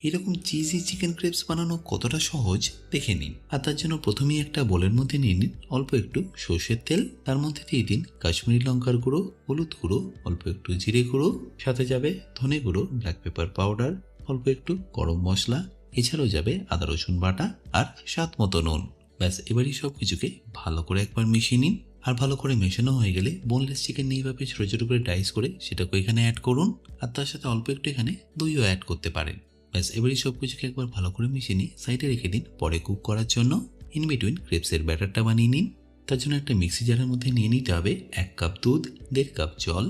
এরকম cheesy chicken Krebs বানানো কতটা সহজ দেখে নিন। আর তার জন্য প্রথমেই একটা বোলের মধ্যে নিয়ে নিন অল্প একটু সর্ষের তেল, তার মধ্যে দিয়ে দিন কাশ্মীরি লঙ্কার গুঁড়ো, হলুদ গুঁড়ো, অল্প একটু জিরে গুঁড়ো, সাথে যাবে ধনে গুঁড়ো, ব্ল্যাক পেপার পাউডার, অল্প একটু গরম মশলা, এছাড়াও যাবে আদা রসুন বাটা আর স্বাদ মতো নুন। ব্যাস এবারই সব কিছুকে ভালো করে একবার মিশিয়ে নিন। আর ভালো করে মেশানো হয়ে গেলে বোনলেস চিকেন নিয়ে এইভাবে ছোটো ছোটো করে ডাইস করে সেটাকে এখানে অ্যাড করুন। আর তার সাথে অল্প একটু এখানে দইও অ্যাড করতে পারেন। ব্যাস এবারই সব কিছুকে একবার ভালো করে মিশিয়ে নিয়ে সাইডে রেখে দিন পরে কুক করার জন্য। ইন বিটুইন ক্রেপসের ব্যাটারটা বানিয়ে নিন। তার জন্য একটা মিক্সি জারের মধ্যে নিয়ে নিতে হবে 1 কাপ দুধ, 1.5 কাপ জল,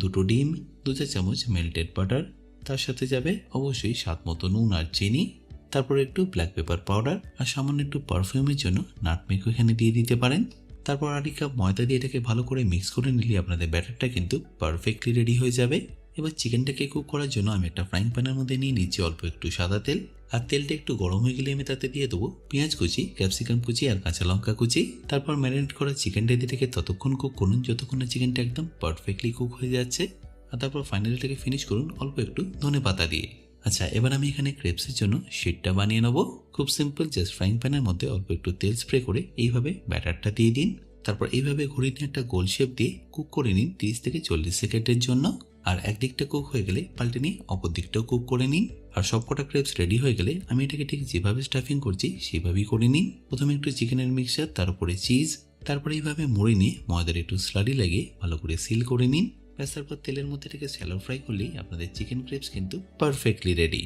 2টো ডিম, 2 চা চামচ মেল্টেড বাটার, তার সাথে যাবে অবশ্যই স্বাদ মতো নুন আর চিনি, তারপর একটু ব্ল্যাক পেপার পাউডার আর সামান্য একটু পারফিউমের জন্য নাটমেগ এখানে দিয়ে দিতে পারেন। তারপর আরেক কাপ ময়দা দিয়ে এটাকে ভালো করে মিক্স করে নিলে আপনাদের ব্যাটারটা কিন্তু পারফেক্টলি রেডি হয়ে যাবে। এবার চিকেনটাকে কুক করার জন্য আমি একটা ফ্রাইং প্যানের মধ্যে নিয়ে নিচ্ছি অল্প একটু সাদা তেল। আর তেলটা একটু গরম হয়ে গেলে আমি তাতে দিয়ে দেবো পেঁয়াজ কুচি, ক্যাপসিকাম কুচি আর কাঁচা লঙ্কা কুচি। তারপর ম্যারিনেট করা চিকেনটা দিয়ে থেকে ততক্ষণ কুক করুন যতক্ষণ না চিকেনটা একদম পারফেক্টলি কুক হয়ে যাচ্ছে। আর তারপর ফাইনালি এটাকে ফিনিশ করুন অল্প একটু ধনে পাতা দিয়ে। আচ্ছা, এবার আমি এখানে ক্রেপসের জন্য শিটটা বানিয়ে নেবো। খুব সিম্পল, জাস্ট ফ্রাইং প্যানের মধ্যে অল্প একটু তেল স্প্রে করে এইভাবে ব্যাটারটা দিয়ে দিন। তারপর এইভাবে ঘুরিয়ে নিয়ে একটা গোল শেপ দিয়ে কুক করে নিন 30 থেকে 40 সেকেন্ডের জন্য। আর একদিকটা কুক হয়ে গেলে পাল্টে নিয়ে অপর দিকটাও কুক করে নিন। আর সবকটা ক্রেপস রেডি হয়ে গেলে আমি এটাকে ঠিক যেভাবে স্টাফিং করছি সেভাবেই করে নিন। প্রথমে একটু চিকেনের মিক্সচার, তার উপরে চিজ, তারপরে এইভাবে মুড়ে নিয়ে ময়দার একটু স্লারি লাগিয়ে ভালো করে সিল করে নিন। ব্যাস তারপর তেলের মধ্যে এটাকে শ্যালো ফ্রাই করলেই আপনাদের চিকেন ক্রেপস কিন্তু পারফেক্টলি রেডি।